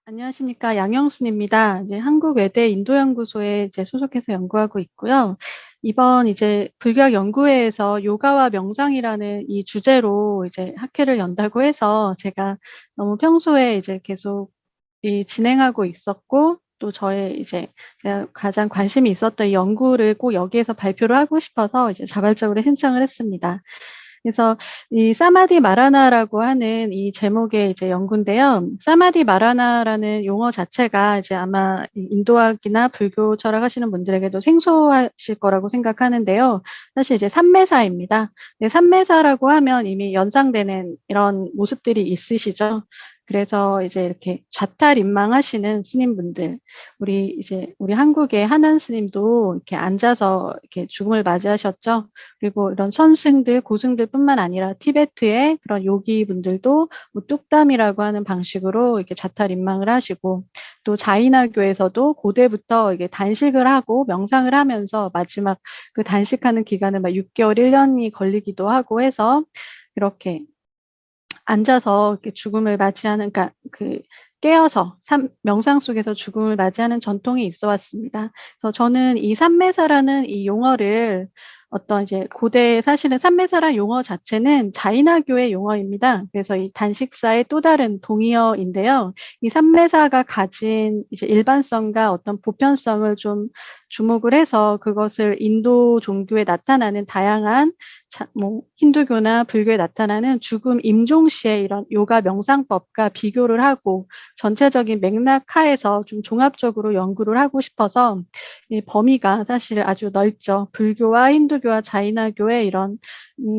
안녕하십니까. 양영순입니다. 이제 한국외대 인도연구소에 이제 소속해서 연구하고 있고요. 이번 이제 불교학 연구회에서 요가와 명상이라는 이 주제로 이제 학회를 연다고 해서 제가 너무 평소에 이제 계속 이 진행하고 있었고, 또 저의 이제 제가 가장 관심이 있었던 이 연구를 꼭 여기에서 발표를 하고 싶어서 이제 자발적으로 신청을 했습니다. 그래서 이 사마디 마라나라고 하는 이 제목의 이제 연구인데요. 사마디 마라나라는 용어 자체가 이제 아마 인도학이나 불교 철학 하시는 분들에게도 생소하실 거라고 생각하는데요. 사실 이제 삼매사입니다. 네, 삼매사라고 하면 이미 연상되는 이런 모습들이 있으시죠. 그래서 이제 이렇게 좌탈인망하시는 스님분들, 우리 한국의 한한 스님도 이렇게 앉아서 이렇게 죽음을 맞이하셨죠. 그리고 이런 선승들, 고승들뿐만 아니라 티베트의 그런 요기분들도 뭐 뚝담이라고 하는 방식으로 이렇게 좌탈인망을 하시고, 또 자이나교에서도 고대부터 이게 단식을 하고 명상을 하면서 마지막 그 단식하는 기간은 막 6개월, 1년이 걸리기도 하고 해서 이렇게 앉아서 이렇게 죽음을 맞이하는, 그러니까 깨어서 명상 속에서 죽음을 맞이하는 전통이 있어 왔습니다. 그래서 저는 이 삼매사라는 이 용어를 어떤 이제 고대 사실은 삼매사라는 용어 자체는 자이나교의 용어입니다. 그래서 이 단식사의 또 다른 동의어인데요. 이 삼매사가 가진 이제 일반성과 어떤 보편성을 좀 주목을 해서 그것을 인도 종교에 나타나는 다양한 뭐 힌두교나 불교에 나타나는 죽음 임종시의 이런 요가 명상법과 비교를 하고 전체적인 맥락 하에서 좀 종합적으로 연구를 하고 싶어서 이 범위가 사실 아주 넓죠. 불교와 힌두교와 자이나교의 이런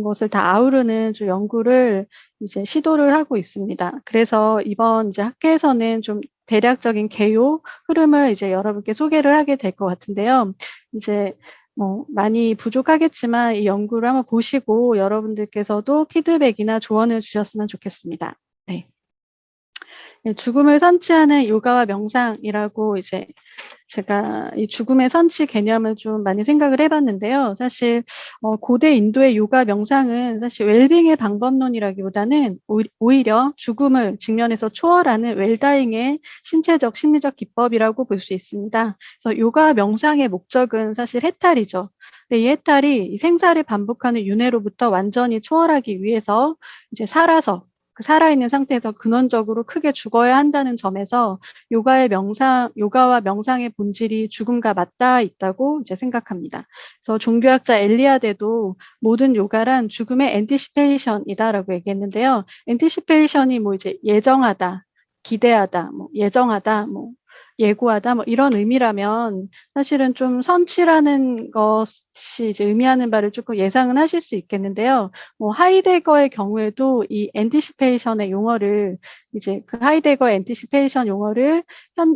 것을 다 아우르는 좀 연구를 이제 시도를 하고 있습니다. 그래서 이번 이제 학회에서는 좀 대략적인 개요 흐름을 이제 여러분께 소개를 하게 될 것 같은데요. 이제 뭐 많이 부족하겠지만 이 연구를 한번 보시고 여러분들께서도 피드백이나 조언을 주셨으면 좋겠습니다. 네. 네, 죽음을 선취하는 요가와 명상이라고 이제 제가 이 죽음의 선취 개념을 좀 많이 생각을 해봤는데요. 사실 고대 인도의 요가 명상은 사실 웰빙의 방법론이라기보다는 오히려 죽음을 직면해서 초월하는 웰다잉의 신체적, 심리적 기법이라고 볼 수 있습니다. 그래서 요가 명상의 목적은 사실 해탈이죠. 근데 이 해탈이 이 생사를 반복하는 윤회로부터 완전히 초월하기 위해서 이제 살아서 그 살아있는 상태에서 근원적으로 크게 죽어야 한다는 점에서 요가와 명상의 본질이 죽음과 맞닿아 있다고 이제 생각합니다. 그래서 종교학자 엘리아데도 모든 요가란 죽음의 엔티시페이션이다라고 얘기했는데요. 엔티시페이션이 뭐 이제 예정하다, 기대하다, 뭐 예정하다, 뭐 예고하다, 뭐 이런 의미라면 사실은 좀 선취라는 것이 이제 의미하는 바를 조금 예상은 하실 수 있겠는데요. 뭐 하이데거의 경우에도 이 엔티시페이션의 용어를 이제 그 하이데거의 엔티시페이션 용어를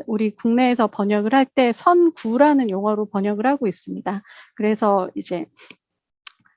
우리 국내에서 번역을 할 때 선구라는 용어로 번역을 하고 있습니다. 그래서 이제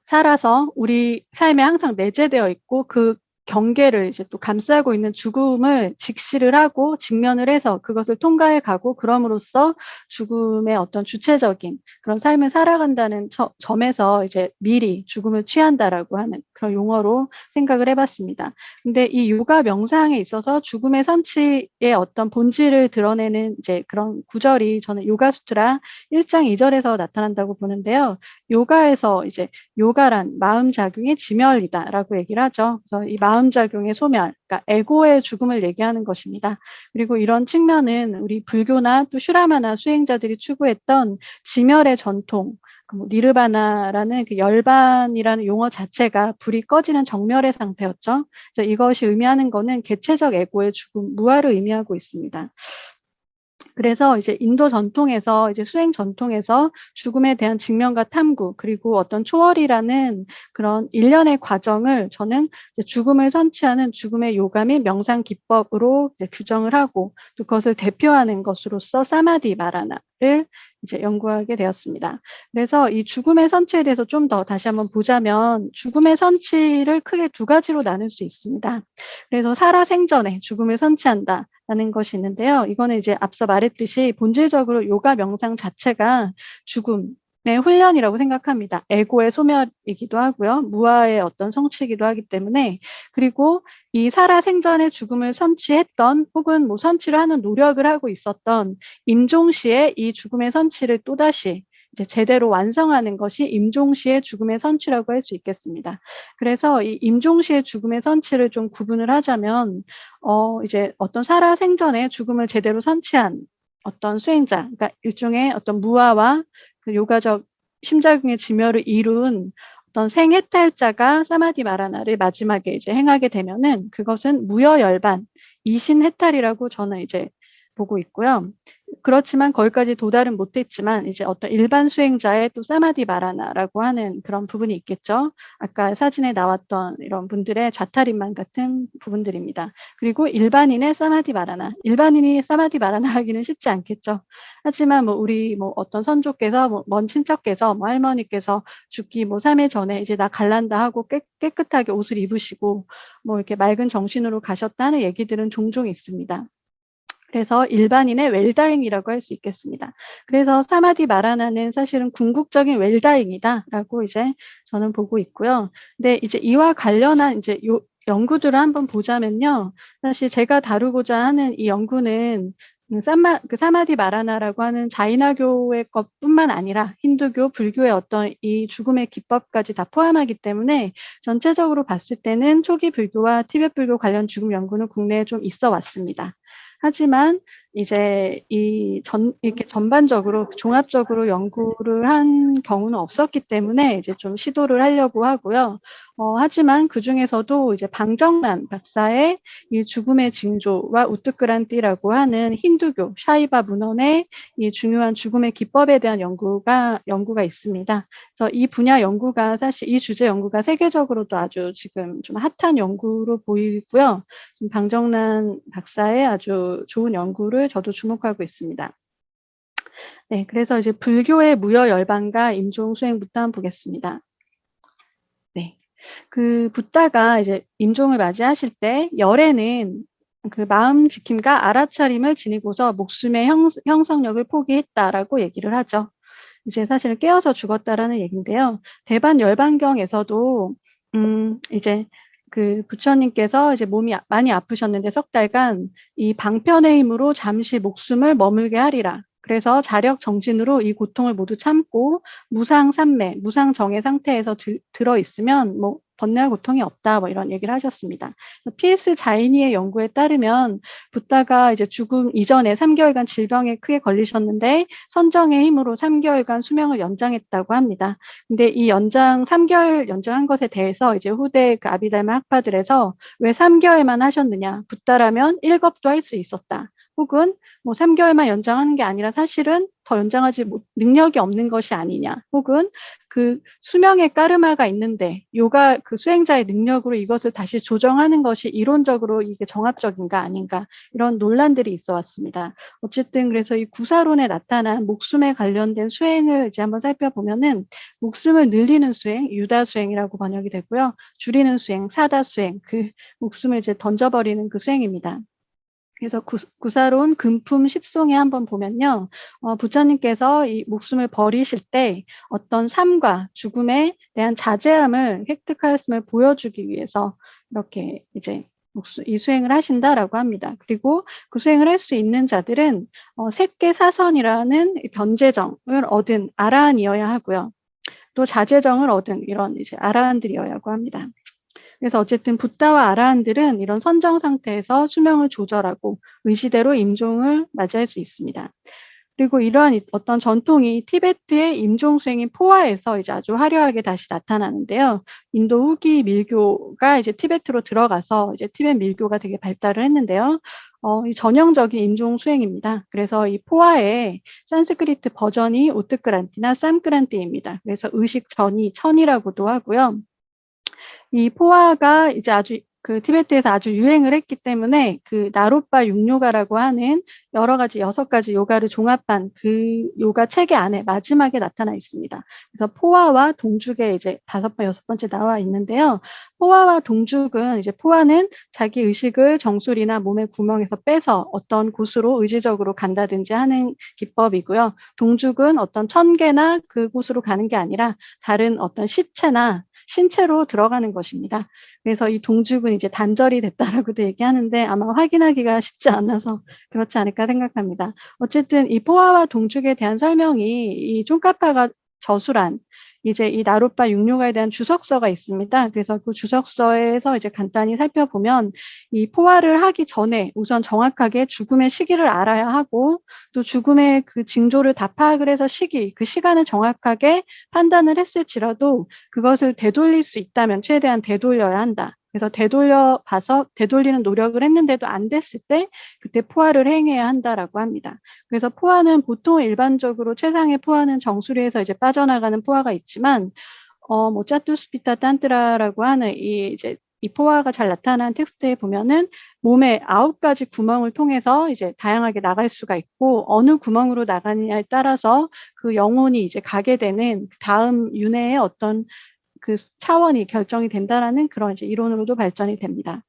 살아서 우리 삶에 항상 내재되어 있고 그 경계를 이제 또 감싸고 있는 죽음을 직시를 하고 직면을 해서 그것을 통과해 가고 그럼으로써 죽음의 어떤 주체적인 그런 삶을 살아간다는 점에서 이제 미리 죽음을 취한다라고 하는 그런 용어로 생각을 해봤습니다. 근데 이 요가 명상에 있어서 죽음의 선치의 어떤 본질을 드러내는 이제 그런 구절이 저는 요가 수트라 1장 2절에서 나타난다고 보는데요. 요가에서 이제 요가란 마음작용의 지멸이다라고 얘기를 하죠. 그래서 이 마음작용의 소멸, 그러니까 에고의 죽음을 얘기하는 것입니다. 그리고 이런 측면은 우리 불교나 또 슈라마나 수행자들이 추구했던 지멸의 전통, 뭐 니르바나라는 그 열반이라는 용어 자체가 불이 꺼지는 정멸의 상태였죠. 그래서 이것이 의미하는 것은 개체적 에고의 죽음, 무아를 의미하고 있습니다. 그래서 이제 인도 전통에서 이제 수행 전통에서 죽음에 대한 직면과 탐구 그리고 어떤 초월이라는 그런 일련의 과정을 저는 이제 죽음을 선취하는 죽음의 요가 및 명상 기법으로 이제 규정을 하고 또 그것을 대표하는 것으로서 사마디 마라나를 이제 연구하게 되었습니다. 그래서 이 죽음의 선취에 대해서 좀 더 다시 한번 보자면 죽음의 선취를 크게 두 가지로 나눌 수 있습니다. 그래서 살아생전에 죽음을 선취한다. 라는 것이 있는데요. 이거는 이제 앞서 말했듯이 본질적으로 요가 명상 자체가 죽음, 네, 훈련이라고 생각합니다. 에고의 소멸이기도 하고요. 무아의 어떤 성취이기도 하기 때문에, 그리고 이 살아생전에 죽음을 선취했던 혹은 뭐 선취를 하는 노력을 하고 있었던 임종시의 이 죽음의 선취를 또다시 이제 제대로 완성하는 것이 임종시의 죽음의 선취라고 할 수 있겠습니다. 그래서 이 임종시의 죽음의 선취를 좀 구분을 하자면, 이제 어떤 살아생전에 죽음을 제대로 선취한 어떤 수행자, 그러니까 일종의 어떤 무아와 그 요가적 심자궁의 지멸을 이룬 어떤 생해탈자가 사마디 마라나를 마지막에 이제 행하게 되면은 그것은 무여열반, 이신해탈이라고 저는 이제 보고 있고요. 그렇지만 거기까지 도달은 못했지만 이제 어떤 일반 수행자의 또 사마디 마라나라고 하는 그런 부분이 있겠죠. 아까 사진에 나왔던 이런 분들의 좌탈인만 같은 부분들입니다. 그리고 일반인의 사마디 마라나, 일반인이 사마디 마라나 하기는 쉽지 않겠죠. 하지만 뭐 우리 뭐 어떤 선조께서 뭐먼 친척께서 뭐 할머니께서 죽기 뭐 3일 전에 이제 나 갈란다 하고 깨끗하게 옷을 입으시고 뭐 이렇게 맑은 정신으로 가셨다는 얘기들은 종종 있습니다. 그래서 일반인의 웰다잉이라고 할 수 있겠습니다. 그래서 사마디 마라나는 사실은 궁극적인 웰다잉이다라고 이제 저는 보고 있고요. 근데 이제 이와 관련한 이제 연구들을 한번 보자면요. 사실 제가 다루고자 하는 이 연구는 사마디 마라나라고 하는 자이나교의 것뿐만 아니라 힌두교, 불교의 어떤 이 죽음의 기법까지 다 포함하기 때문에 전체적으로 봤을 때는 초기 불교와 티베트 불교 관련 죽음 연구는 국내에 좀 있어 왔습니다. 하지만 이제 이렇게 전반적으로 종합적으로 연구를 한 경우는 없었기 때문에 이제 좀 시도를 하려고 하고요. 하지만 그 중에서도 이제 방정난 박사의 이 죽음의 징조와 우뚜크란티라고 하는 힌두교 샤이바 문헌의 이 중요한 죽음의 기법에 대한 연구가 있습니다. 그래서 이 분야 연구가 사실 이 주제 연구가 세계적으로도 아주 지금 좀 핫한 연구로 보이고요. 방정난 박사의 아주 좋은 연구를 저도 주목하고 있습니다. 네, 그래서 이제 불교의 무여열반과 임종 수행부터 한번 보겠습니다. 네, 그 붓다가 이제 임종을 맞이하실 때 열에는 그 마음 지킴과 알아차림을 지니고서 목숨의 형성력을 포기했다라고 얘기를 하죠. 이제 사실 깨어서 죽었다라는 얘기인데요. 대반 열반경에서도 이제 그 부처님께서 이제 몸이 많이 아프셨는데 석 달간 이 방편의 힘으로 잠시 목숨을 머물게 하리라. 그래서 자력 정진으로 이 고통을 모두 참고 무상삼매, 무상정의 상태에서 들어 있으면 뭐 번뇌와 고통이 없다, 뭐 이런 얘기를 하셨습니다. PS 자이니의 연구에 따르면 붓다가 이제 죽음 이전에 3개월간 질병에 크게 걸리셨는데 선정의 힘으로 3개월간 수명을 연장했다고 합니다. 근데 이 3개월 연장한 것에 대해서 이제 후대 그 아비달마 학파들에서 왜 3개월만 하셨느냐? 붓다라면 1겁도 할 수 있었다. 혹은 뭐 3개월만 연장하는 게 아니라 사실은 더 연장하지 능력이 없는 것이 아니냐. 혹은 그 수명의 까르마가 있는데 요가 그 수행자의 능력으로 이것을 다시 조정하는 것이 이론적으로 이게 정합적인가 아닌가 이런 논란들이 있어 왔습니다. 어쨌든 그래서 이 구사론에 나타난 목숨에 관련된 수행을 이제 한번 살펴보면은 목숨을 늘리는 수행, 유다 수행이라고 번역이 되고요. 줄이는 수행, 사다 수행, 그 목숨을 이제 던져버리는 그 수행입니다. 그래서 구사론 금품 10송에 한번 보면요. 부처님께서 이 목숨을 버리실 때 어떤 삶과 죽음에 대한 자제함을 획득하였음을 보여주기 위해서 이렇게 이제 이 수행을 하신다라고 합니다. 그리고 그 수행을 할 수 있는 자들은 색계사선이라는 변제정을 얻은 아라한이어야 하고요. 또 자제정을 얻은 이런 이제 아라한들이어야고 합니다. 그래서 어쨌든 붓다와 아라한들은 이런 선정 상태에서 수명을 조절하고 의시대로 임종을 맞이할 수 있습니다. 그리고 이러한 어떤 전통이 티베트의 임종 수행인 포화에서 이제 아주 화려하게 다시 나타나는데요. 인도 후기 밀교가 이제 티베트로 들어가서 이제 티베트 밀교가 되게 발달을 했는데요. 이 전형적인 임종 수행입니다. 그래서 이 포화의 산스크리트 버전이 우트크란티나 쌈크란티입니다. 그래서 의식 전이 천이라고도 하고요. 이 포화가 이제 아주 그 티베트에서 아주 유행을 했기 때문에 그 나로빠 육요가라고 하는 여러 가지 6가지 요가를 종합한 그 요가 체계 안에 마지막에 나타나 있습니다. 그래서 포화와 동죽에 이제 5번, 6번째 나와 있는데요. 포화와 동죽은 이제 포화는 자기 의식을 정수리나 몸의 구멍에서 빼서 어떤 곳으로 의지적으로 간다든지 하는 기법이고요. 동죽은 어떤 천계나 그곳으로 가는 게 아니라 다른 어떤 시체나 신체로 들어가는 것입니다. 그래서 이 동죽은 이제 단절이 됐다라고도 얘기하는데 아마 확인하기가 쉽지 않아서 그렇지 않을까 생각합니다. 어쨌든 이 포화와 동죽에 대한 설명이 이 쫑카파가 저술한 이제 이 나로빠 육요가에 대한 주석서가 있습니다. 그래서 그 주석서에서 이제 간단히 살펴보면 이 포화를 하기 전에 우선 정확하게 죽음의 시기를 알아야 하고 또 죽음의 그 징조를 다 파악을 해서 그 시간을 정확하게 판단을 했을지라도 그것을 되돌릴 수 있다면 최대한 되돌려야 한다. 그래서 되돌리는 노력을 했는데도 안 됐을 때 그때 포화를 행해야 한다라고 합니다. 그래서 포화는 보통 일반적으로 최상의 포화는 정수리에서 이제 빠져나가는 포화가 있지만 뭐 짜투스피타 탄트라라고 하는 이 포화가 잘 나타난 텍스트에 보면은 몸에 9가지 구멍을 통해서 이제 다양하게 나갈 수가 있고 어느 구멍으로 나가느냐에 따라서 그 영혼이 이제 가게 되는 다음 윤회의 어떤 그 차원이 결정이 된다라는 그런 이제 이론으로도 발전이 됩니다.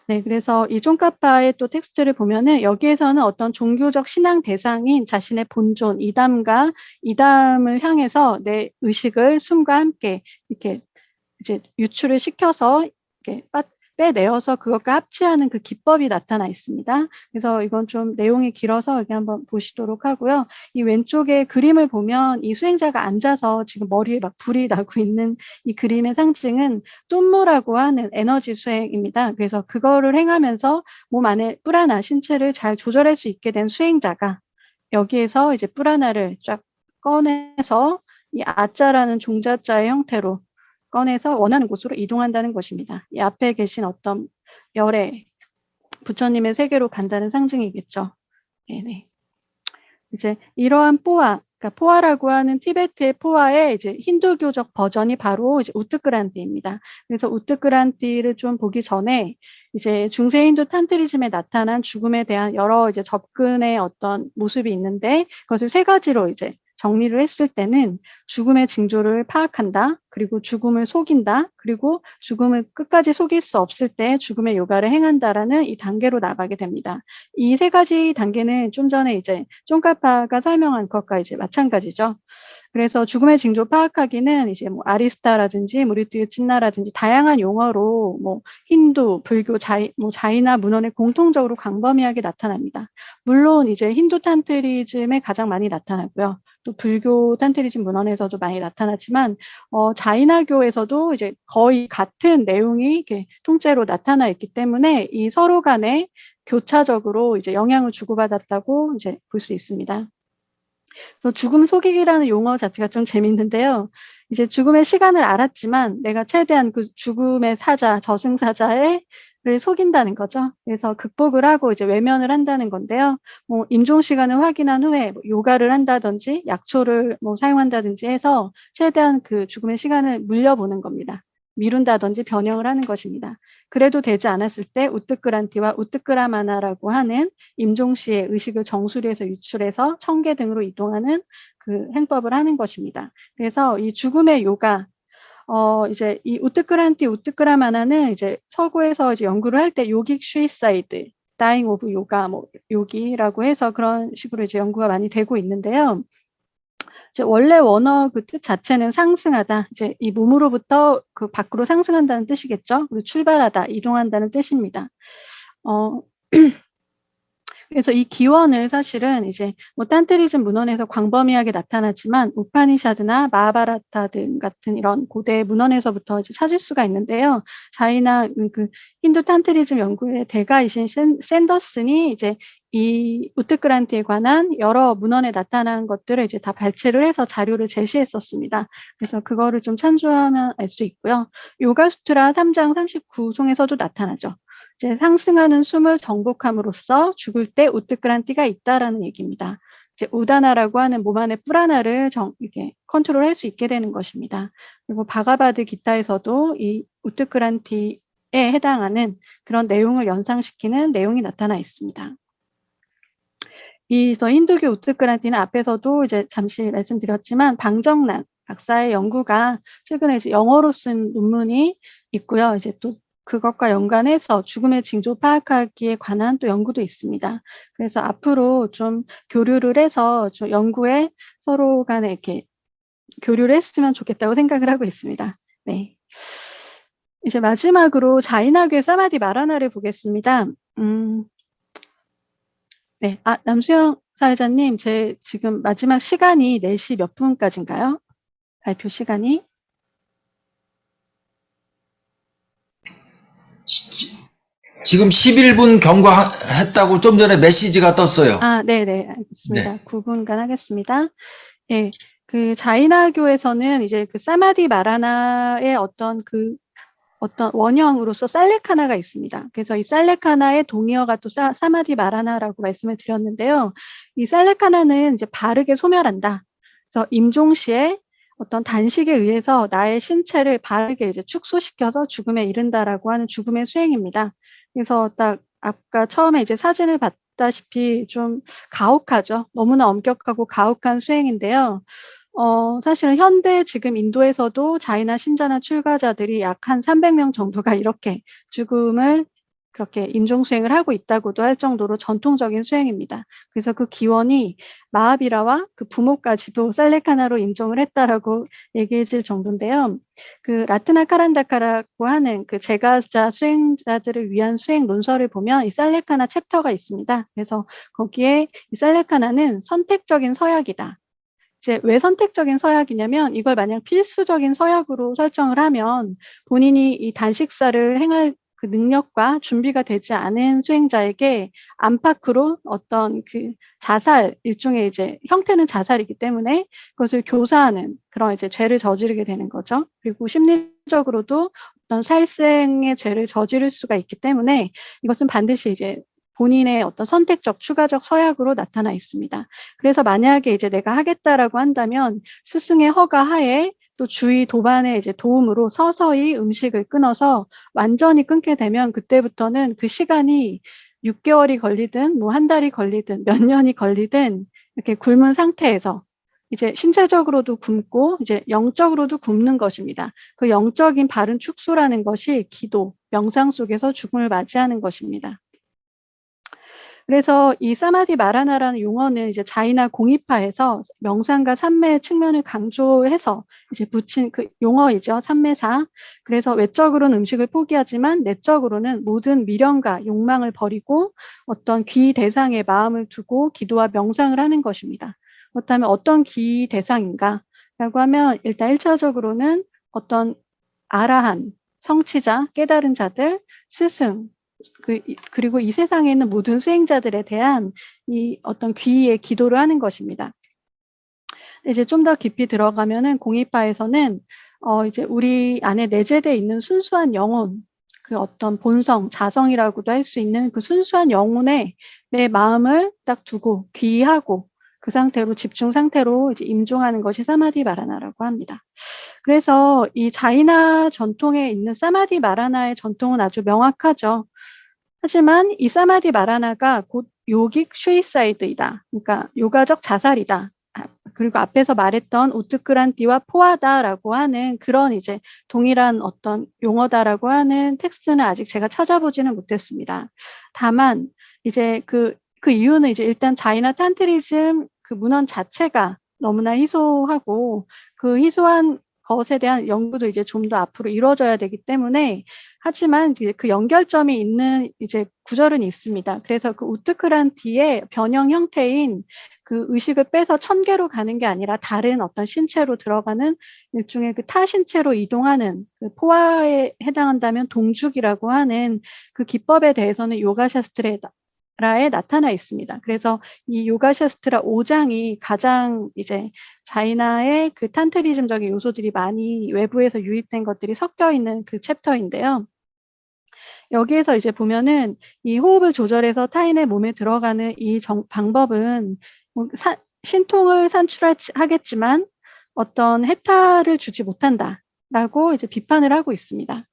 네, 그래서 이 쫑카파의 또 텍스트를 보면은 여기에서는 어떤 종교적 신앙 대상인 자신의 본존, 이담을 향해서 내 의식을 숨과 함께 이렇게 이제 유출을 시켜서 이렇게 빼내어서 그것과 합치하는 그 기법이 나타나 있습니다. 그래서 이건 좀 내용이 길어서 여기 한번 보시도록 하고요. 이 왼쪽에 그림을 보면 이 수행자가 앉아서 지금 머리에 막 불이 나고 있는 이 그림의 상징은 뚠무라고 하는 에너지 수행입니다. 그래서 그거를 행하면서 몸 안에 뿔하나 신체를 잘 조절할 수 있게 된 수행자가 여기에서 이제 뿔하나를 쫙 꺼내서 이 아자라는 종자자의 형태로 꺼내서 원하는 곳으로 이동한다는 것입니다. 이 앞에 계신 어떤 열애, 부처님의 세계로 간다는 상징이겠죠. 네네. 이제 이러한 그러니까 포화라고 하는 티베트의 포화의 이제 힌두교적 버전이 바로 이제 우트크란티입니다. 그래서 우트크란티를 좀 보기 전에 이제 중세 힌두 탄트리즘에 나타난 죽음에 대한 여러 이제 접근의 어떤 모습이 있는데 그것을 3가지로 이제 정리를 했을 때는 죽음의 징조를 파악한다. 그리고 죽음을 속인다. 그리고 죽음을 끝까지 속일 수 없을 때 죽음의 요가를 행한다라는 이 단계로 나가게 됩니다. 이 3가지 단계는 좀 전에 이제 쫑카파가 설명한 것과 이제 마찬가지죠. 그래서 죽음의 징조 파악하기는 이제 뭐 아리스타라든지 무리투유 친나라든지 다양한 용어로 뭐 힌두, 불교, 자이나 문헌에 공통적으로 광범위하게 나타납니다. 물론 이제 힌두 탄트리즘에 가장 많이 나타나고요. 또 불교 탄트리즘 문헌에서도 많이 나타나지만 자이나교에서도 이제 거의 같은 내용이 이렇게 통째로 나타나 있기 때문에 이 서로 간에 교차적으로 이제 영향을 주고받았다고 이제 볼 수 있습니다. 그래서 죽음 속이기라는 용어 자체가 좀 재밌는데요. 이제 죽음의 시간을 알았지만 내가 최대한 그 죽음의 저승사자를 속인다는 거죠. 그래서 극복을 하고 이제 외면을 한다는 건데요. 뭐 임종 시간을 확인한 후에 뭐 요가를 한다든지 약초를 뭐 사용한다든지 해서 최대한 그 죽음의 시간을 물려보는 겁니다. 미룬다든지 변형을 하는 것입니다. 그래도 되지 않았을 때 우뜨끄란티와 우뜨끄라마나라고 하는 임종시에 의식을 정수리에서 유출해서 청계 등으로 이동하는 그 행법을 하는 것입니다. 그래서 이 죽음의 요가, 이제 이 우뜨끄라마나는 이제 서구에서 이제 연구를 할 때 요깃 슈이사이드, 다잉 오브 요가, 뭐 요기라고 해서 그런 식으로 이제 연구가 많이 되고 있는데요. 이제 원래 원어 그 뜻 자체는 상승하다. 이제 이 몸으로부터 그 밖으로 상승한다는 뜻이겠죠. 그리고 출발하다, 이동한다는 뜻입니다. 그래서 이 기원을 사실은 이제 뭐 딴트리즘 문헌에서 광범위하게 나타나지만 우파니샤드나 마하바라타 등 같은 이런 고대 문헌에서부터 이제 찾을 수가 있는데요. 자이나 그 힌두 딴트리즘 연구의 대가이신 샌더슨이 이제 이 우트크란티에 관한 여러 문헌에 나타난 것들을 이제 다 발췌를 해서 자료를 제시했었습니다. 그래서 그거를 좀 참조하면 알 수 있고요. 요가수트라 3장 39송에서도 나타나죠. 이제 상승하는 숨을 정복함으로써 죽을 때 우뜨끄란띠가 있다라는 얘기입니다. 이제 우다나라고 하는 몸 안의 뿔 하나를 이렇게 컨트롤할 수 있게 되는 것입니다. 그리고 바가바드 기타에서도 이 우뜨끄란티 해당하는 그런 내용을 연상시키는 내용이 나타나 있습니다. 그래서 힌두교 우트크란티는 앞에서도 이제 잠시 말씀드렸지만 방정란 박사의 연구가 최근에 이제 영어로 쓴 논문이 있고요. 이제 또 그것과 연관해서 죽음의 징조 파악하기에 관한 또 연구도 있습니다. 그래서 앞으로 좀 교류를 해서 좀 연구에 서로 간에 이렇게 교류를 했으면 좋겠다고 생각을 하고 있습니다. 네. 이제 마지막으로 자이나교의 사마디 마라나를 보겠습니다. 네. 남수영 사회자님, 제 지금 마지막 시간이 4시 몇 분까지인가요? 발표 시간이? 지금 11분 경과했다고 좀 전에 메시지가 떴어요. 네네. 알겠습니다. 네. 9분간 하겠습니다. 예. 그 자이나교에서는 이제 그 사마디 마라나의 어떤 원형으로서 살레카나가 있습니다. 그래서 이 살레카나의 동의어가 또 사마디 마라나라고 말씀을 드렸는데요. 이 살레카나는 이제 바르게 소멸한다. 그래서 임종시에 어떤 단식에 의해서 나의 신체를 바르게 이제 축소시켜서 죽음에 이른다라고 하는 죽음의 수행입니다. 그래서 딱 아까 처음에 이제 사진을 봤다시피 좀 가혹하죠. 너무나 엄격하고 가혹한 수행인데요. 사실은 현대 지금 인도에서도 자이나 신자나 출가자들이 약 한 300명 정도가 이렇게 죽음을 그렇게 임종수행을 하고 있다고도 할 정도로 전통적인 수행입니다. 그래서 그 기원이 마하비라와 그 부모까지도 살레카나로 임종을 했다라고 얘기해 줄 정도인데요. 그 라트나 카란다카라고 하는 그 제가자 수행자들을 위한 수행 논설을 보면 이 살레카나 챕터가 있습니다. 그래서 거기에 이 살레카나는 선택적인 서약이다. 이제 왜 선택적인 서약이냐면 이걸 만약 필수적인 서약으로 설정을 하면 본인이 이 단식사를 행할 그 능력과 준비가 되지 않은 수행자에게 안팎으로 어떤 그 자살, 일종의 이제 형태는 자살이기 때문에 그것을 교사하는 그런 이제 죄를 저지르게 되는 거죠. 그리고 심리적으로도 어떤 살생의 죄를 저지를 수가 있기 때문에 이것은 반드시 이제 본인의 어떤 선택적, 추가적 서약으로 나타나 있습니다. 그래서 만약에 이제 내가 하겠다라고 한다면 스승의 허가하에 또 주의 도반의 이제 도움으로 서서히 음식을 끊어서 완전히 끊게 되면 그때부터는 그 시간이 6개월이 걸리든 뭐 한 달이 걸리든 몇 년이 걸리든 이렇게 굶은 상태에서 이제 신체적으로도 굶고 이제 영적으로도 굶는 것입니다. 그 영적인 바른 축소라는 것이 기도, 명상 속에서 죽음을 맞이하는 것입니다. 그래서 이 사마디 마라나라는 용어는 이제 자이나 공의파에서 명상과 삼매의 측면을 강조해서 이제 붙인 그 용어이죠. 삼매사. 그래서 외적으로는 음식을 포기하지만 내적으로는 모든 미련과 욕망을 버리고 어떤 귀 대상에 마음을 두고 기도와 명상을 하는 것입니다. 그렇다면 어떤 귀 대상인가? 라고 하면 일단 1차적으로는 어떤 아라한, 성취자, 깨달은 자들, 스승, 그리고 이 세상에 있는 모든 수행자들에 대한 이 어떤 귀의 기도를 하는 것입니다. 이제 좀 더 깊이 들어가면은 공의파에서는 이제 우리 안에 내재되어 있는 순수한 영혼, 그 어떤 본성, 자성이라고도 할 수 있는 그 순수한 영혼에 내 마음을 딱 두고 귀하고 그 상태로 집중 상태로 이제 임종하는 것이 사마디 마라나라고 합니다. 그래서 이 자이나 전통에 있는 사마디 마라나의 전통은 아주 명확하죠. 하지만 이 사마디 마라나가 곧 요깃 슈이사이드이다. 그러니까 요가적 자살이다. 그리고 앞에서 말했던 우트크란티와 포하다라고 하는 그런 이제 동일한 어떤 용어다라고 하는 텍스트는 아직 제가 찾아보지는 못했습니다. 다만 이제 그 이유는 이제 일단 자이나 탄트리즘 그 문헌 자체가 너무나 희소하고 그 희소한 것에 대한 연구도 이제 좀 더 앞으로 이루어져야 되기 때문에 하지만 이제 그 연결점이 있는 이제 구절은 있습니다. 그래서 그 우트크란티의 변형 형태인 그 의식을 빼서 천계로 가는 게 아니라 다른 어떤 신체로 들어가는 일종의 그 타신체로 이동하는 그 포화에 해당한다면 동죽이라고 하는 그 기법에 대해서는 요가 샤스트라에 나타나 있습니다. 그래서 이 요가 샤스트라 5장이 가장 이제 자이나의 그 탄트리즘적인 요소들이 많이 외부에서 유입된 것들이 섞여 있는 그 챕터인데요. 여기에서 이제 보면은 이 호흡을 조절해서 타인의 몸에 들어가는 이 방법은 신통을 산출하겠지만 어떤 해탈을 주지 못한다라고 이제 비판을 하고 있습니다.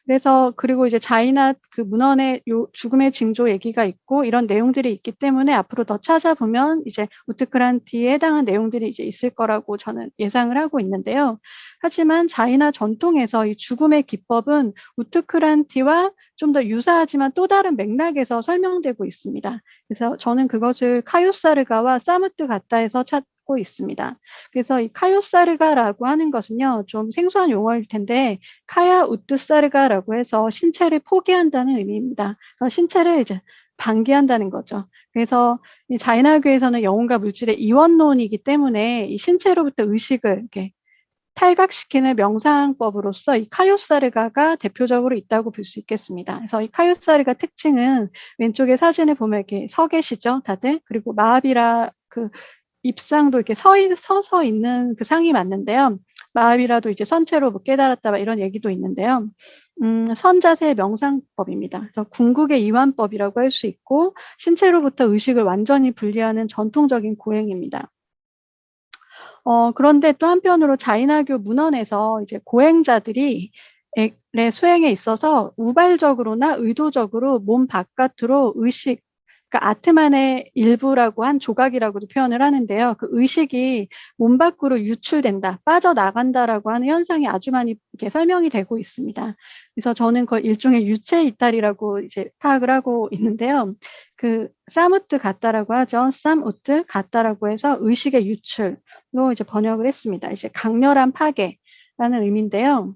그래서 그리고 이제 자이나 그 문헌에 요 죽음의 징조 얘기가 있고 이런 내용들이 있기 때문에 앞으로 더 찾아보면 이제 우트크란티에 해당한 내용들이 이제 있을 거라고 저는 예상을 하고 있는데요. 하지만 자이나 전통에서 이 죽음의 기법은 우트크란티와 좀 더 유사하지만 또 다른 맥락에서 설명되고 있습니다. 그래서 저는 그것을 카요사르가와 사무트 가타에서 찾고 있습니다. 그래서 이 카요사르가라고 하는 것은요, 좀 생소한 용어일 텐데 카야 우트사르가라고 해서 신체를 포기한다는 의미입니다. 그래서 신체를 이제 방기한다는 거죠. 그래서 이 자이나교에서는 영혼과 물질의 이원론이기 때문에 이 신체로부터 의식을 이렇게 탈각시키는 명상법으로서 이 카요사르가가 대표적으로 있다고 볼 수 있겠습니다. 그래서 이 카요사르가 특징은 왼쪽에 사진을 보면 이렇게 서 계시죠, 다들? 그리고 마하비라 그 입상도 이렇게 서서 있는 그 상이 맞는데요. 마하비라도 이제 선체로 뭐 깨달았다 이런 얘기도 있는데요. 선자세 명상법입니다. 그래서 궁극의 이완법이라고 할 수 있고 신체로부터 의식을 완전히 분리하는 전통적인 고행입니다. 그런데 또 한편으로 자이나교 문헌에서 이제 고행자들이 의 수행에 있어서 우발적으로나 의도적으로 몸 바깥으로 의식, 그러니까 아트만의 일부라고 한 조각이라고도 표현을 하는데요. 그 의식이 몸 밖으로 유출된다, 빠져나간다라고 하는 현상이 아주 많이 이렇게 설명이 되고 있습니다. 그래서 저는 그걸 일종의 유체 이탈이라고 이제 파악을 하고 있는데요. 그 사무트 같다라고 하죠. 쌈우트 같다라고 해서 의식의 유출. 로 이제 번역을 했습니다. 이제 강렬한 파괴라는 의미인데요.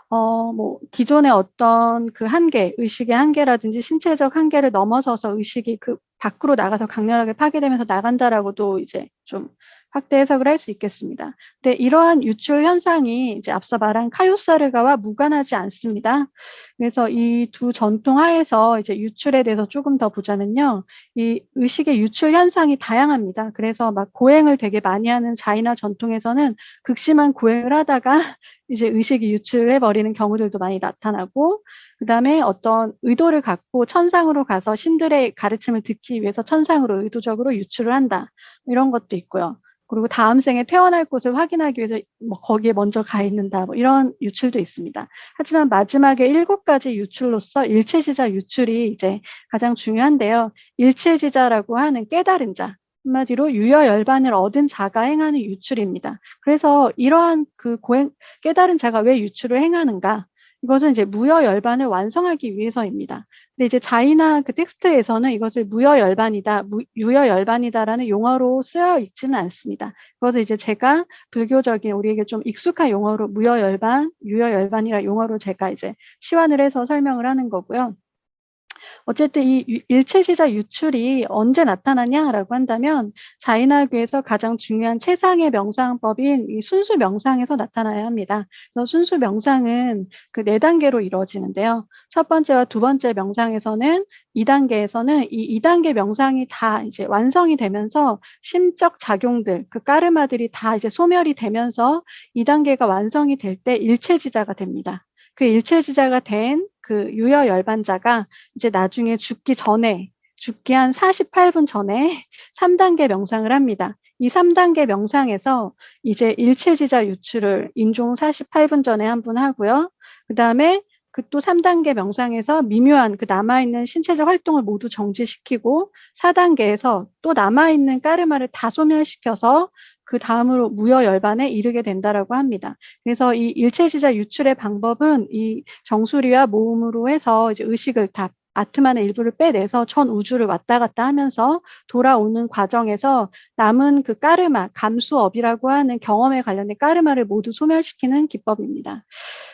뭐 기존의 어떤 그 한계, 의식의 한계라든지 신체적 한계를 넘어서서 의식이 그 밖으로 나가서 강렬하게 파괴되면서 나간다라고도 이제 좀 확대 해석을 할 수 있겠습니다. 근데 이러한 유출 현상이 이제 앞서 말한 카요사르가와 무관하지 않습니다. 그래서 이 두 전통 하에서 이제 유출에 대해서 조금 더 보자면요. 이 의식의 유출 현상이 다양합니다. 그래서 막 고행을 되게 많이 하는 자이나 전통에서는 극심한 고행을 하다가 이제 의식이 유출해 버리는 경우들도 많이 나타나고, 그 다음에 어떤 의도를 갖고 천상으로 가서 신들의 가르침을 듣기 위해서 천상으로 의도적으로 유출을 한다. 이런 것도 있고요. 그리고 다음 생에 태어날 곳을 확인하기 위해서 뭐 거기에 먼저 가 있는다. 뭐 이런 유출도 있습니다. 하지만 마지막에 7가지 유출로서 일체지자 유출이 이제 가장 중요한데요. 일체지자라고 하는 깨달은 자. 한마디로 유여열반을 얻은 자가 행하는 유출입니다. 그래서 이러한 그 깨달은 자가 왜 유출을 행하는가? 이것은 이제 무여열반을 완성하기 위해서입니다. 근데 이제 자이나 그 텍스트에서는 이것을 무여열반이다, 유여열반이다라는 용어로 쓰여 있지는 않습니다. 그것을 이제 제가 불교적인 우리에게 좀 익숙한 용어로 무여열반, 유여열반이라 용어로 제가 이제 치환을 해서 설명을 하는 거고요. 어쨌든 이 일체시자 유출이 언제 나타나냐라고 한다면 자이나교에서 가장 중요한 최상의 명상법인 이 순수 명상에서 나타나야 합니다. 그래서 순수 명상은 그 4단계로 이루어지는데요. 첫 번째와 두 번째 명상에서는 2단계에서는 이 2단계 명상이 다 이제 완성이 되면서 심적 작용들, 그 까르마들이 다 이제 소멸이 되면서 2단계가 완성이 될 때 일체지자가 됩니다. 그 일체지자가 된 그 유여열반자가 이제 나중에 죽기 한 48분 전에 3단계 명상을 합니다. 이 3단계 명상에서 이제 일체지자 유출을 인종 48분 전에 한 번 하고요. 그 다음에 그 또 3단계 명상에서 미묘한 그 남아있는 신체적 활동을 모두 정지시키고 4단계에서 또 남아있는 까르마를 다 소멸시켜서 그 다음으로 무여열반에 이르게 된다라고 합니다. 그래서 이 일체지자 유출의 방법은 이 정수리와 모음으로 해서 이제 의식을 다 아트만의 일부를 빼내서 전 우주를 왔다 갔다 하면서 돌아오는 과정에서 남은 그 까르마, 감수업이라고 하는 경험에 관련된 까르마를 모두 소멸시키는 기법입니다.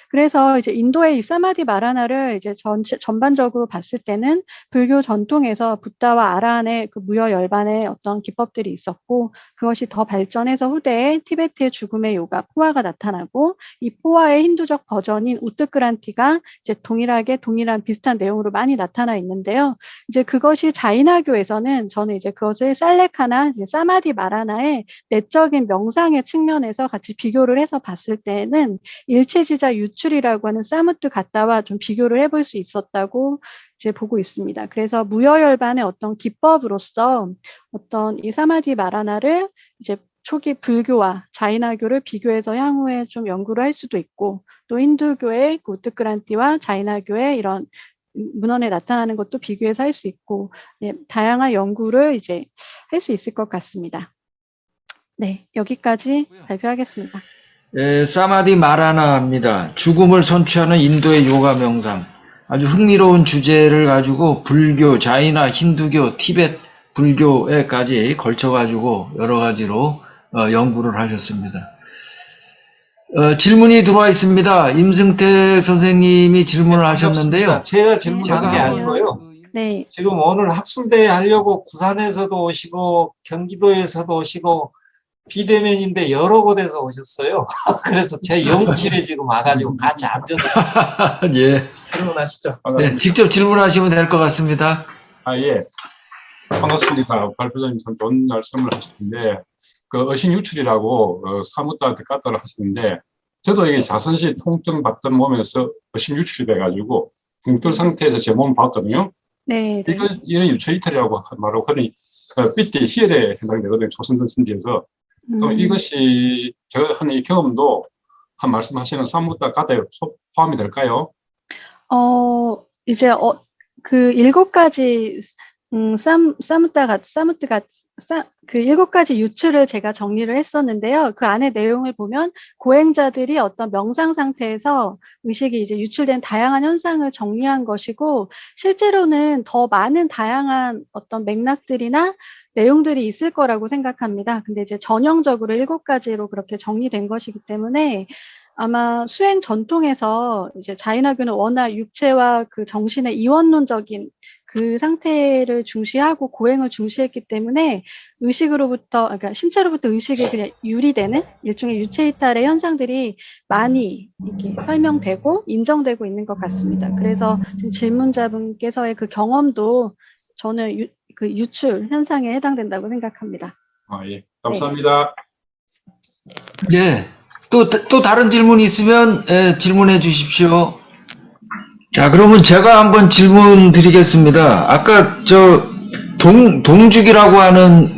그래서 이제 인도의 이 사마디 마라나를 이제 전반적으로 봤을 때는 불교 전통에서 붓다와 아라한의 그 무여열반의 어떤 기법들이 있었고 그것이 더 발전해서 후대에 티베트의 죽음의 요가 포화가 나타나고 이 포화의 힌두적 버전인 우트크란티가 이제 동일한 비슷한 내용으로 많이 나타나 있는데요. 이제 그것이 자이나교에서는 저는 이제 그것을 살레카나 이제 사마디 마라나의 내적인 명상의 측면에서 같이 비교를 해서 봤을 때는 일체지자 유출이라고 하는 사무트 가타와 좀 비교를 해볼 수 있었다고 이제 보고 있습니다. 그래서 무여열반의 어떤 기법으로서 어떤 이 사마디 마라나를 이제 초기 불교와 자이나교를 비교해서 향후에 좀 연구를 할 수도 있고 또 힌두교의 그 우트크란티와 자이나교의 이런 문헌에 나타나는 것도 비교해서 할 수 있고, 예, 다양한 연구를 이제 할 수 있을 것 같습니다. 네, 여기까지 발표하겠습니다. 사마디 마라나입니다. 죽음을 선취하는 인도의 요가 명상. 아주 흥미로운 주제를 가지고 불교, 자이나, 힌두교, 티베트 불교에까지 걸쳐가지고 여러 가지로 연구를 하셨습니다. 질문이 들어와 있습니다. 임승택 선생님이 질문을 하셨는데요. 제가 질문한 게 아니고요. 네. 지금 오늘 학술대회 하려고 부산에서도 오시고 경기도에서도 오시고 비대면인데 여러 곳에서 오셨어요. 그래서 제 연구실에 지금 와가지고 같이 앉아서 예. 질문하시죠. 네, 직접 질문하시면 될 것 같습니다. 예. 반갑습니다. 발표자님 참 좋은 말씀을 하시는데, 그 어신 유출이라고 사무단한테 까따를 하시는데, 저도 이게 자선시 통증 받던 몸에서 어신 유출이 돼가지고 궁돌 상태에서 제 몸을 봤거든요. 네. 이런 유출 이탈이라고 말하고, 그러니 삐띠 희열에 해당되거든요. 초선전 선지에서. 그럼 이것이 제가 한 이 경험도 한 말씀하시는 사무단 까따에 포함이 될까요? 이제 그 7가지 그 7가지 유추를 제가 정리를 했었는데요. 그 안에 내용을 보면 고행자들이 어떤 명상 상태에서 의식이 이제 유출된 다양한 현상을 정리한 것이고, 실제로는 더 많은 다양한 어떤 맥락들이나 내용들이 있을 거라고 생각합니다. 근데 이제 전형적으로 7가지로 그렇게 정리된 것이기 때문에 아마 수행 전통에서 이제 자인화교는 워낙 육체와 그 정신의 이원론적인 그 상태를 중시하고 고행을 중시했기 때문에 의식으로부터, 그러니까 신체로부터 의식이 그냥 유리되는 일종의 유체 이탈의 현상들이 많이 이렇게 설명되고 인정되고 있는 것 같습니다. 그래서 지금 질문자분께서의 그 경험도 저는 그 유출 현상에 해당된다고 생각합니다. 예. 감사합니다. 네. 또 다른 질문이 있으면 질문해 주십시오. 자, 그러면 제가 한번 질문 드리겠습니다. 아까 동죽이라고 하는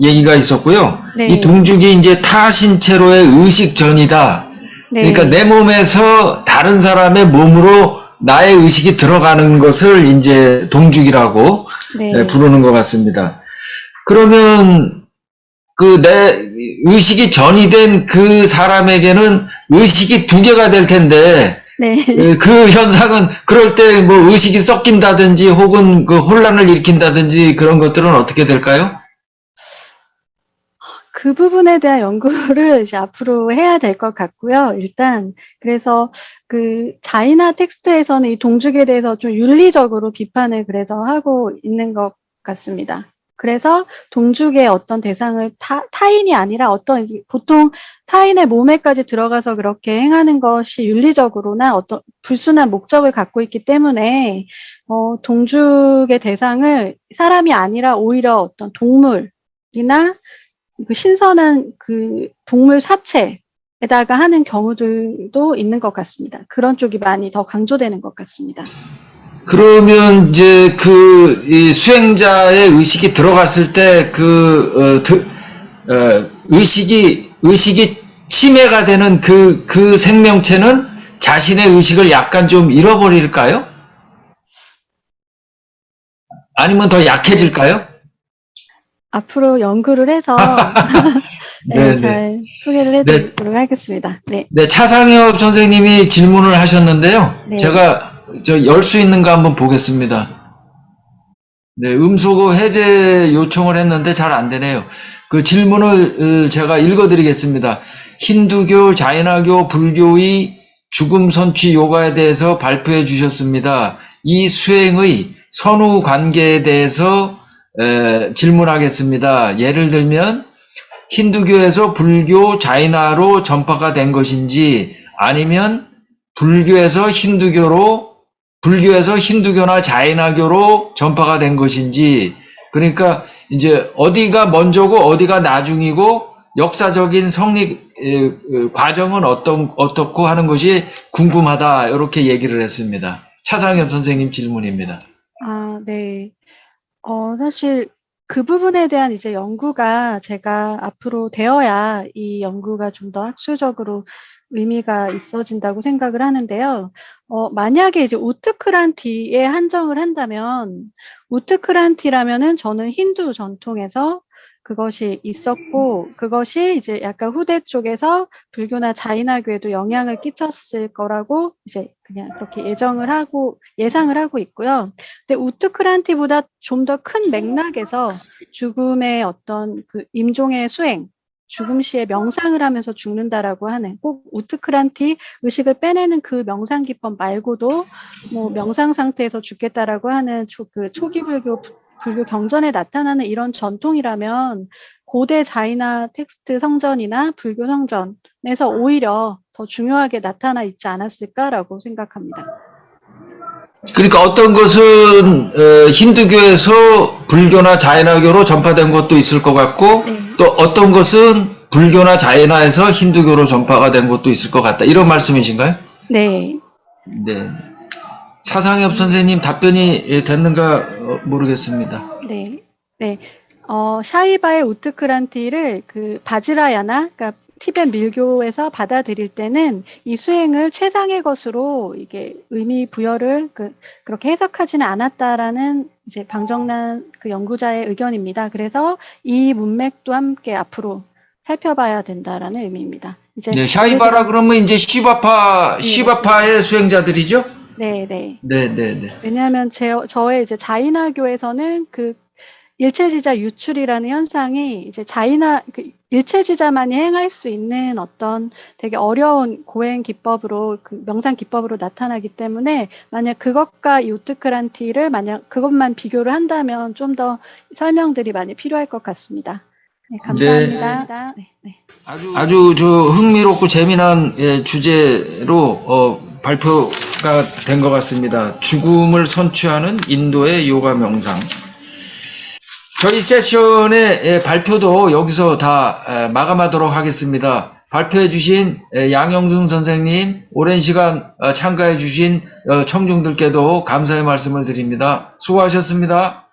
얘기가 있었고요. 네. 이 동죽이 이제 타신체로의 의식전이다. 네. 그러니까 내 몸에서 다른 사람의 몸으로 나의 의식이 들어가는 것을 이제 동죽이라고 네. 부르는 것 같습니다. 그러면 그 내 의식이 전이된 그 사람에게는 의식이 2개가 될 텐데, 네. 그 현상은 그럴 때 뭐 의식이 섞인다든지 혹은 그 혼란을 일으킨다든지 그런 것들은 어떻게 될까요? 그 부분에 대한 연구를 이제 앞으로 해야 될 것 같고요. 일단 그래서 그 자이나 텍스트에서는 이 동죽에 대해서 좀 윤리적으로 비판을 그래서 하고 있는 것 같습니다. 그래서 동죽의 어떤 대상을 타인이 아니라 어떤 보통 타인의 몸에까지 들어가서 그렇게 행하는 것이 윤리적으로나 어떤 불순한 목적을 갖고 있기 때문에 동죽의 대상을 사람이 아니라 오히려 어떤 동물이나 그 신선한 그 동물 사체에다가 하는 경우들도 있는 것 같습니다. 그런 쪽이 많이 더 강조되는 것 같습니다. 그러면 이제 이 수행자의 의식이 들어갔을 때 의식이 침해가 되는 그 생명체는 자신의 의식을 약간 좀 잃어버릴까요? 아니면 더 약해질까요? 앞으로 연구를 해서 네, 잘 소개를 해드리도록 하겠습니다. 네. 네, 차상엽 선생님이 질문을 하셨는데요. 네. 제가 열 수 있는가 한번 보겠습니다. 네, 음소거 해제 요청을 했는데 잘 안 되네요. 그 질문을 제가 읽어드리겠습니다. 힌두교, 자이나교, 불교의 죽음 선취 요가에 대해서 발표해 주셨습니다. 이 수행의 선후 관계에 대해서 질문하겠습니다. 예를 들면 힌두교에서 불교, 자이나로 전파가 된 것인지, 아니면 불교에서 힌두교나 자이나교로 전파가 된 것인지, 그러니까 이제 어디가 먼저고 어디가 나중이고 역사적인 성립 과정은 어떻고 하는 것이 궁금하다, 이렇게 얘기를 했습니다. 차상엽 선생님 질문입니다. 아, 네. 사실 그 부분에 대한 이제 연구가 제가 앞으로 되어야 이 연구가 좀 더 학술적으로 의미가 있어진다고 생각을 하는데요. 만약에 이제 우트크란티에 한정을 한다면, 우트크란티라면은 저는 힌두 전통에서 그것이 있었고, 그것이 이제 약간 후대 쪽에서 불교나 자이나교에도 영향을 끼쳤을 거라고 이제 그냥 그렇게 예상을 하고 있고요. 근데 우트크란티보다 좀 더 큰 맥락에서 죽음의 어떤 그 임종의 수행, 죽음 시에 명상을 하면서 죽는다라고 하는, 꼭 우트크란티 의식을 빼내는 그 명상 기법 말고도 뭐 명상 상태에서 죽겠다라고 하는 초기 불교 경전에 나타나는 이런 전통이라면 고대 자이나 텍스트 성전이나 불교 성전에서 오히려 더 중요하게 나타나 있지 않았을까라고 생각합니다. 그러니까 어떤 것은 힌두교에서 불교나 자이나교로 전파된 것도 있을 것 같고 네. 또 어떤 것은 불교나 자이나에서 힌두교로 전파가 된 것도 있을 것 같다. 이런 말씀이신가요? 네. 네. 차상엽 선생님 답변이 됐는가 모르겠습니다. 네. 네. 샤이바의 우트크란티를 그 바지라야나, 그러니까 티벳 밀교에서 받아들일 때는 이 수행을 최상의 것으로 이게 의미 부여를 그렇게 해석하지는 않았다라는 이제 방정란 그 연구자의 의견입니다. 그래서 이 문맥도 함께 앞으로 살펴봐야 된다라는 의미입니다. 이제 네, 샤이바라 그러면 이제 시바파의 수행자들이죠? 네, 네. 네, 네, 네. 왜냐하면 저의 이제 자이나교에서는 그 일체지자 유출이라는 현상이 이제 일체지자만이 행할 수 있는 어떤 되게 어려운 고행 기법으로, 그 명상 기법으로 나타나기 때문에 만약 그것과 이 우트크란티를 만약 그것만 비교를 한다면 좀 더 설명들이 많이 필요할 것 같습니다. 네, 감사합니다. 네, 네. 아주 흥미롭고 재미난 주제로 발표가 된 것 같습니다. 죽음을 선취하는 인도의 요가 명상. 저희 세션의 발표도 여기서 다 마감하도록 하겠습니다. 발표해 주신 양영준 선생님, 오랜 시간 참가해 주신 청중들께도 감사의 말씀을 드립니다. 수고하셨습니다.